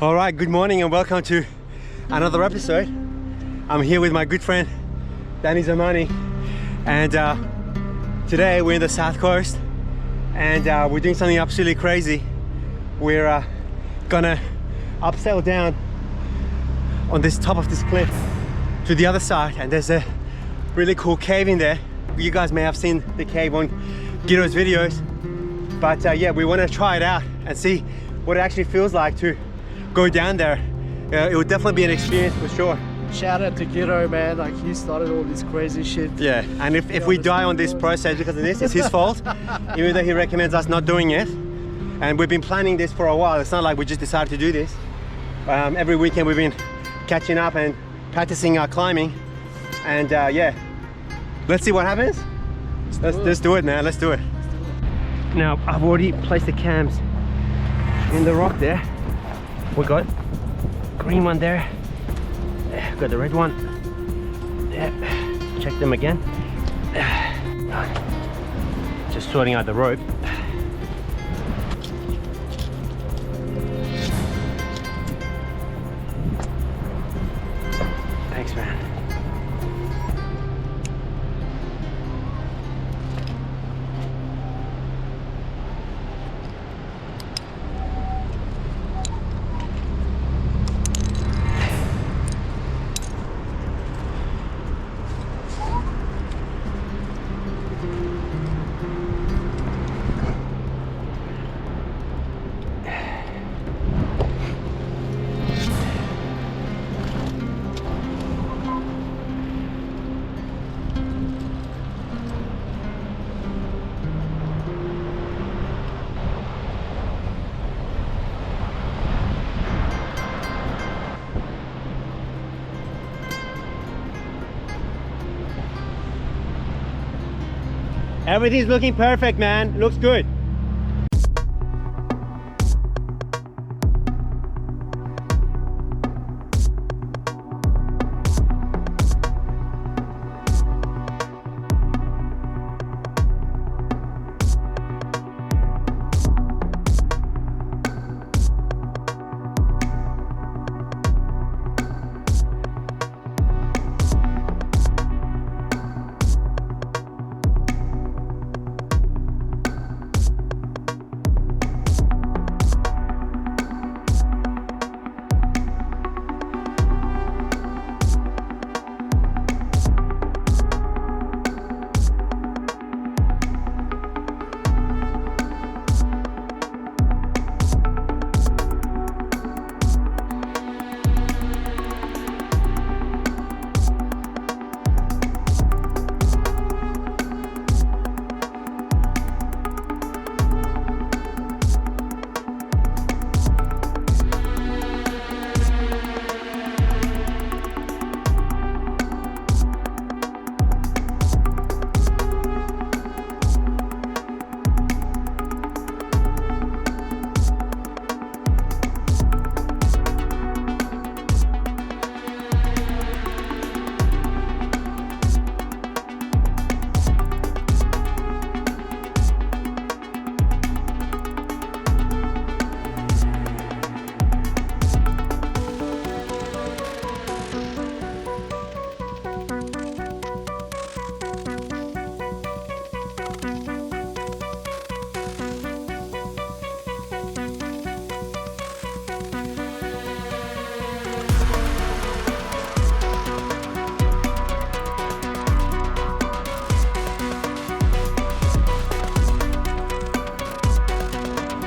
All right, good morning and welcome to another episode. I'm here with my good friend Danny Zamani, and today we're in the south coast and we're doing something absolutely crazy. We're gonna abseil down on this top of this cliff to the other side, and there's a really cool cave in there. You guys may have seen the cave on Guido's videos, but yeah, we want to try it out and see what it actually feels like to go down there. It would definitely be an experience for sure. Shout out to Guido, man, like he started all this crazy shit. Yeah, and if we die on this process because of this, it's his fault, even though he recommends us not doing it. And we've been planning this for a while. It's not like we just decided to do this. Every weekend we've been catching up and practicing our climbing, and yeah, let's see what happens. Let's do it, man. Let's do it. Now I've already placed the cams in the rock there. We got green one there, got the red one. Yeah, check them again. Just sorting out the rope. Thanks, man. Everything's looking perfect, man. Looks good.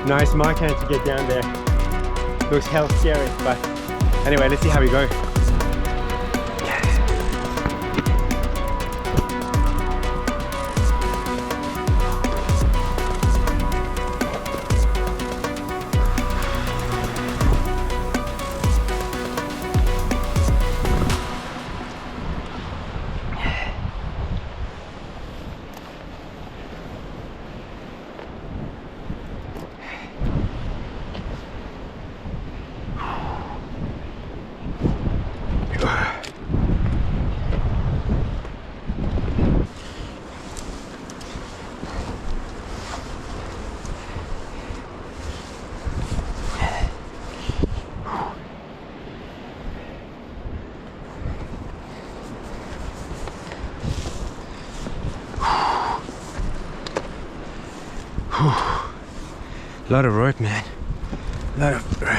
Nice mark hand to get down there. Looks hell scary, but anyway, let's see how we go. Lot of rope, man. Lot of rope.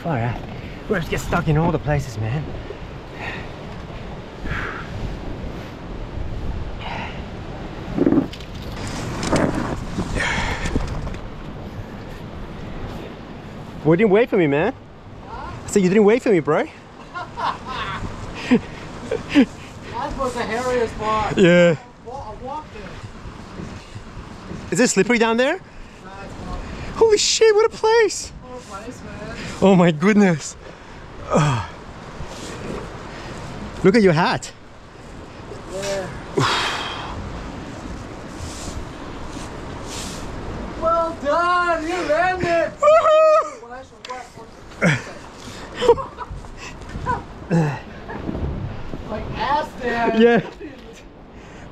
Far out. We just get stuck in all the places, man. Well, you didn't wait for me, man. I said you didn't wait for me, bro. That was the hairiest part. Yeah. I walked it. Is it slippery down there? Nah, it's not. Holy shit, what a place! Oh, place, man. Oh my goodness. Oh. Look at your hat. Yeah. Well done! You landed! Like ass there. Yeah.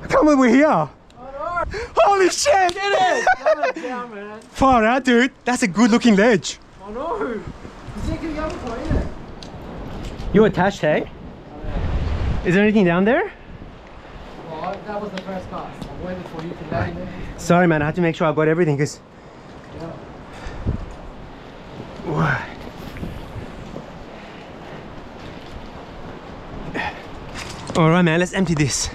Come on, we're here. Holy shit! Get it! Come down, man. Far out, dude. That's a good looking ledge. I know. You attached, hey? Is there anything down there? Well, that was the first cast. I waited for you to land in. Sorry, man. I had to make sure I got everything because. Yeah. All right, man. Let's empty this.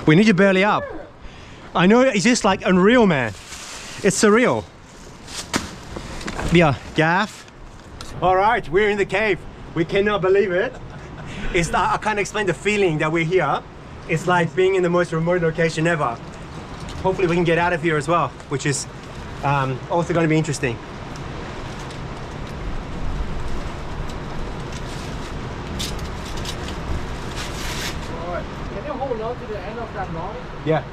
We need you barely up. I know it's just like unreal, man. It's surreal. Yeah, gaff. All right, we're in the cave. We cannot believe it. It's I can't explain the feeling that we're here. It's like being in the most remote location ever. Hopefully we can get out of here as well, which is also going to be interesting. Alright. Can you hold on to the end of that line? Yeah.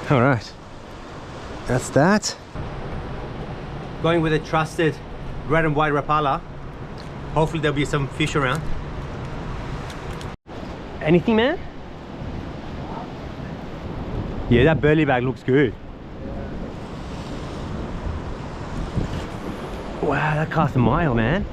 All right, that's that. Going with a trusted red and white Rapala. Hopefully there'll be some fish around. Anything, man? Yeah, that burley bag looks good. Wow, that cast a mile, man.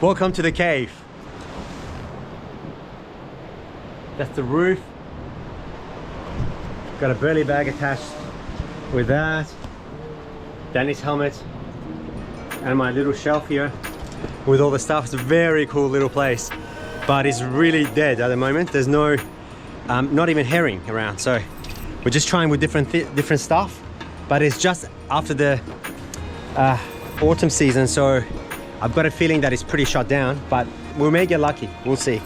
Welcome to the cave. That's the roof. Got a burley bag attached with that. Danny's helmet. And my little shelf here with all the stuff. It's a very cool little place. But it's really dead at the moment. There's no, not even herring around. So we're just trying with different stuff, but it's just after the autumn season, so I've got a feeling that it's pretty shut down, but we may get lucky. We'll see.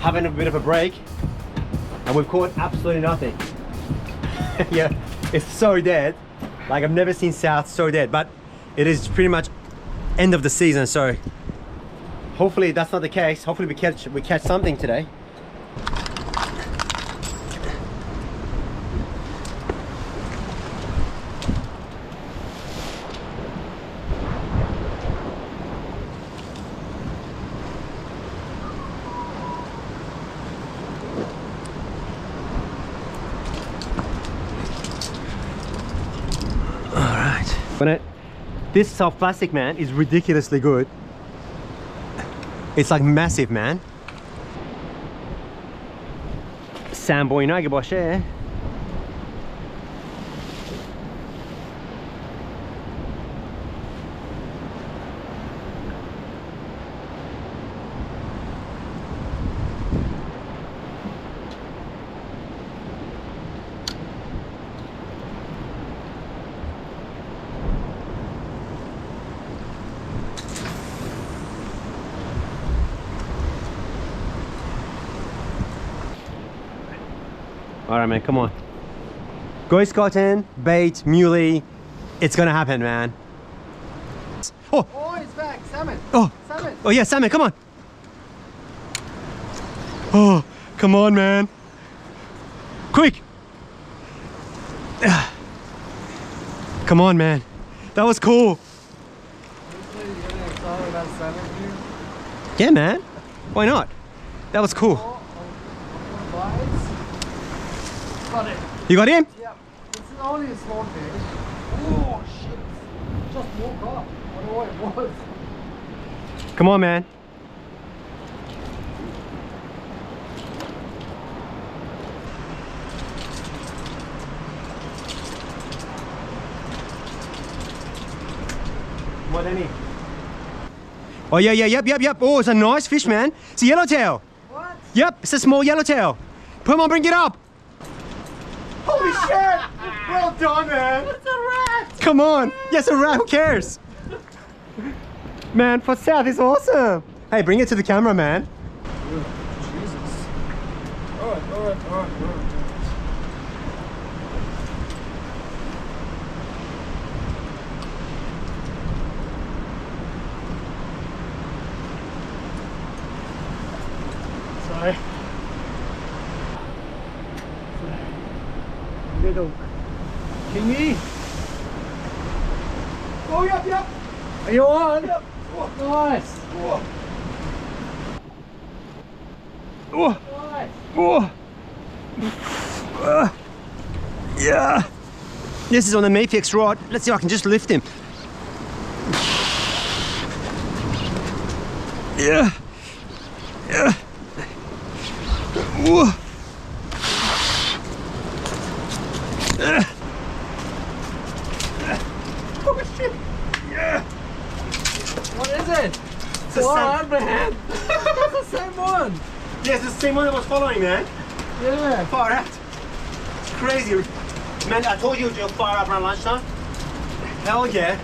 Having a bit of a break, and we've caught absolutely nothing. Yeah, it's so dead. Like, I've never seen South so dead, but it is pretty much end of the season, so hopefully that's not the case. Hopefully we catch something today. This soft plastic, man, is ridiculously good. It's like massive, man. Samboy na giboshe. All right, man, come on. Go Scotland, bait, muley. It's gonna happen, man. Oh! Oh, it's back. Salmon. Oh! Salmon. Oh yeah, salmon, come on. Oh, come on, man. Quick! Come on, man. That was cool. Yeah, man. Why not? That was cool. Got it. You got him? Yeah. It's only a small fish. Oh shit. Just woke up. I don't know what it was. Come on, man. Come on, Danny. Oh yeah, yep. Oh, it's a nice fish, man. It's a yellowtail. What? Yep, it's a small yellowtail. Come on, bring it up. Holy shit! Well done, man. It's a rat. Come on. Yes, a rat. Who cares? Man, for South is awesome. Hey, bring it to the camera, man. Jesus. Alright. Sorry. Little kingy. Oh, yep. Are you on? Yep. Oh, nice. Oh. Nice. Oh. Yeah. This is on the Mapheox rod. Let's see if I can just lift him. Yeah. Yeah. Whoa. Oh shit. Yeah. What is it? It's the same. Man. It's the same one. Yeah, it's the same one that was following, man. Yeah. Far out. It's crazy. Man, I told you you'll fire up around lunchtime. Hell yeah.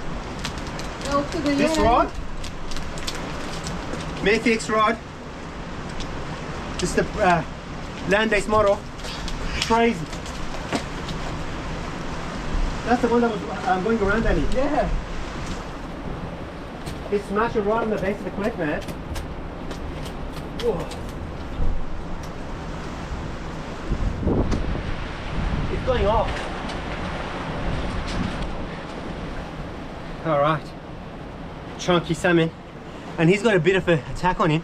This rod, Mapheox rod. This is the Landbase model. Crazy. That's the one that was going around, Danny. Yeah. It smashed a rod on the base of the cliff, man. Whoa. It's going off. All right. Chunky salmon. And he's got a bit of an attack on him.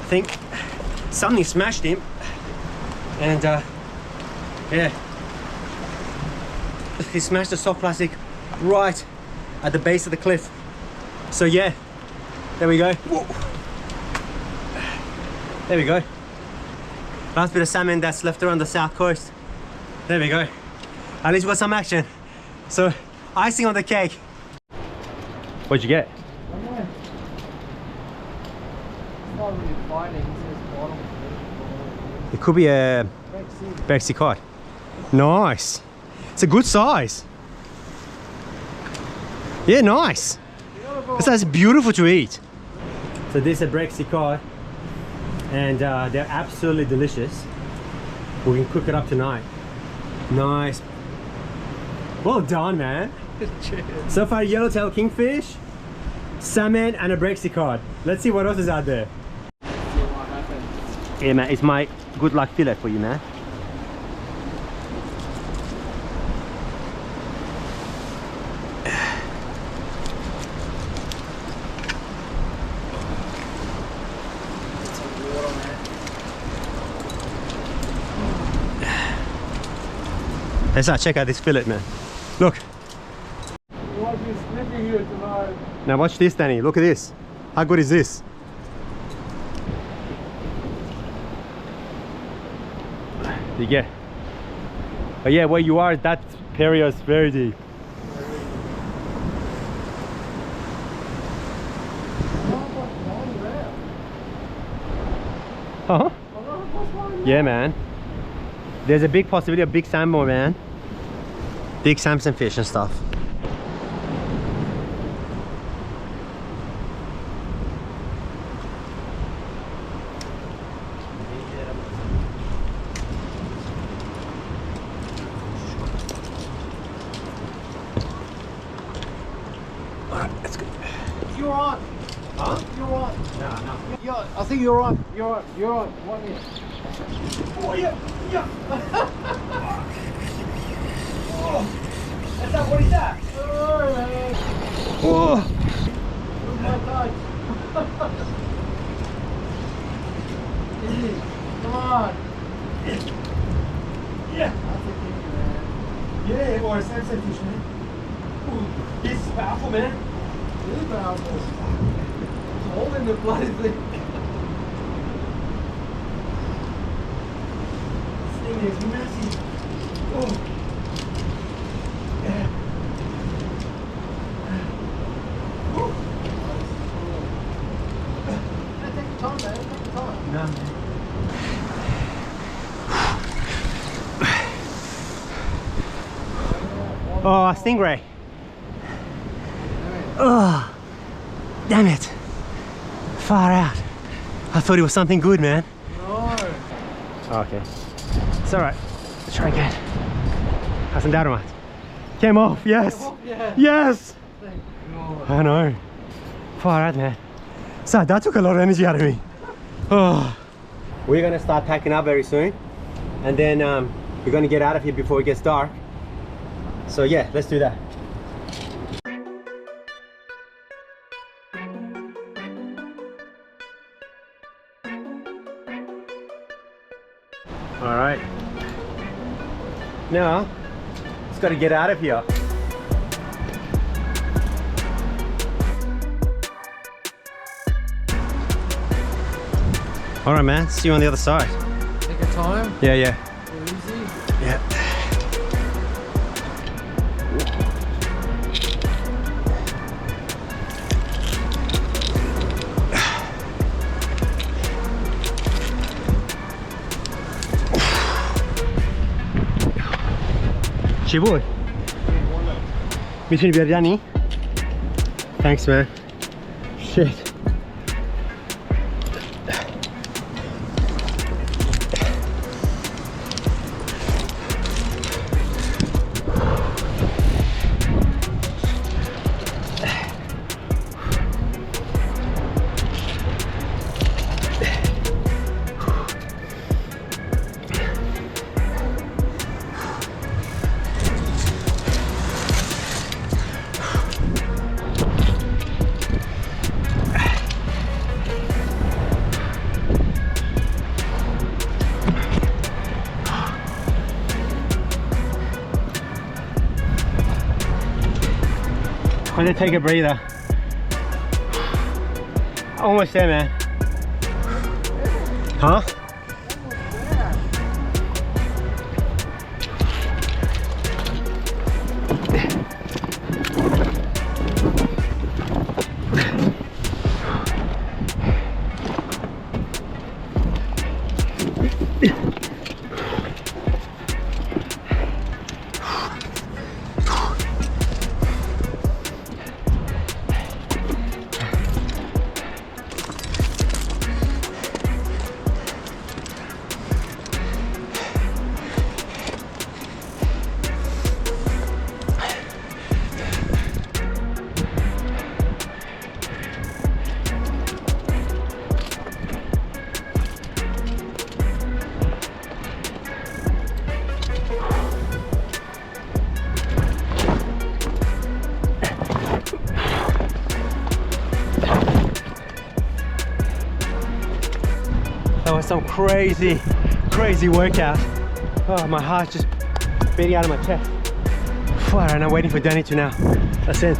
I think something smashed him. And yeah. He smashed the soft plastic right at the base of the cliff. So yeah, there we go. Whoa. There we go. Last bit of salmon that's left around the south coast. There we go. At least we got some action. So, icing on the cake. What'd you get? Okay. It's not really fighting, it's just bottom. It could be a Breaksea Cod. Nice. It's a good size. Yeah, nice. That's beautiful to eat. So this is a Breaksea Cod, and they're absolutely delicious. We can cook it up tonight. Nice. Well done, man. So far, yellowtail kingfish, salmon, and a Breaksea Cod. Let's see what else is out there. Yeah, man, it's my good luck fillet for you, man. Let's check out this fillet, man. Look. What is sniffing you tonight? Now watch this, Danny. Look at this. How good is this? You get. Oh yeah, where you are, that area is very deep. Huh? Yeah, man. There's a big possibility of big salmon, man. Big Samson fish and stuff. Alright, let's go. You're on. Huh? You're on. No. Yeah, I think you're on. You're on. You're on. 1 minute. Oh yeah, yeah. Oh, that's not what is that? Oh. Where's my touch? Easy. Come on. Yeah. That's a king, man. Yeah, or a Samson fish, man. Ooh, this is powerful, man. It is powerful. It's holding the bloody thing. This thing is massive. Oh. Yeah. Take your time, man. Take your time. No, man. Oh, a stingray. Oh, damn it. Far out. I thought it was something good, man. No. Okay. It's alright. Let's try again. Hasn't that much. Came off, yes. Yeah. Yes! Thank God. I know. Far out, man. So that took a lot of energy out of me. Oh. We're gonna start packing up very soon. And then we're gonna get out of here before it gets dark. So yeah, let's do that. All right. Now, Just got to get out of here. All right, man. See you on the other side. Take your time. Yeah, yeah. Go easy. Yeah. Ciebur. Misin biar Danny. Thanks, man. Shit. I'm gonna take a breather. Almost there, man. Huh? That was some crazy workout. Oh, my heart's just beating out of my chest. Alright, I'm waiting for Danny to now. That's it.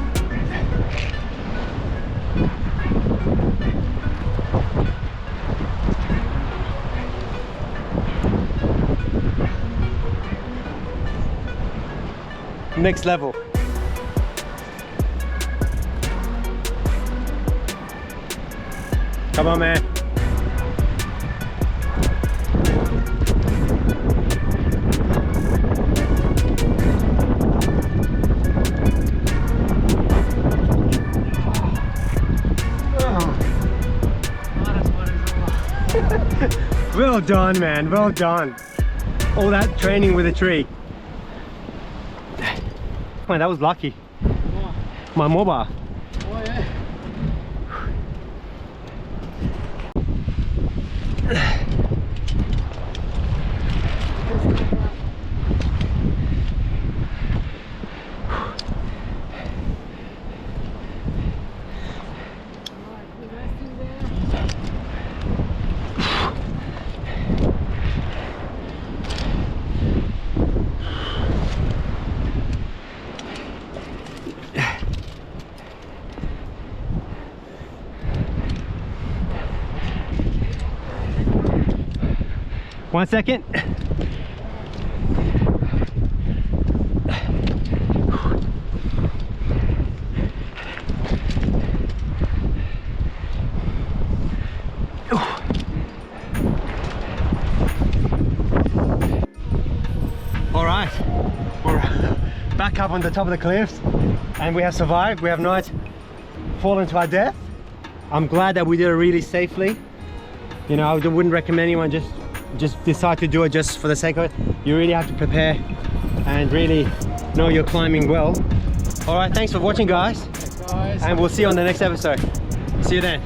Next level. Come on, man. Well done, man, well done. All that training with a tree. Man, that was lucky. My mobile. Oh, yeah. One second. All right, we're back up on the top of the cliffs and we have survived. We have not fallen to our death. I'm glad that we did it really safely. You know, I wouldn't recommend anyone just decide to do it just for the sake of it. You really have to prepare and really know you're climbing well. All right, thanks for watching, guys. Thanks, guys. And we'll see you on the next episode. See you then.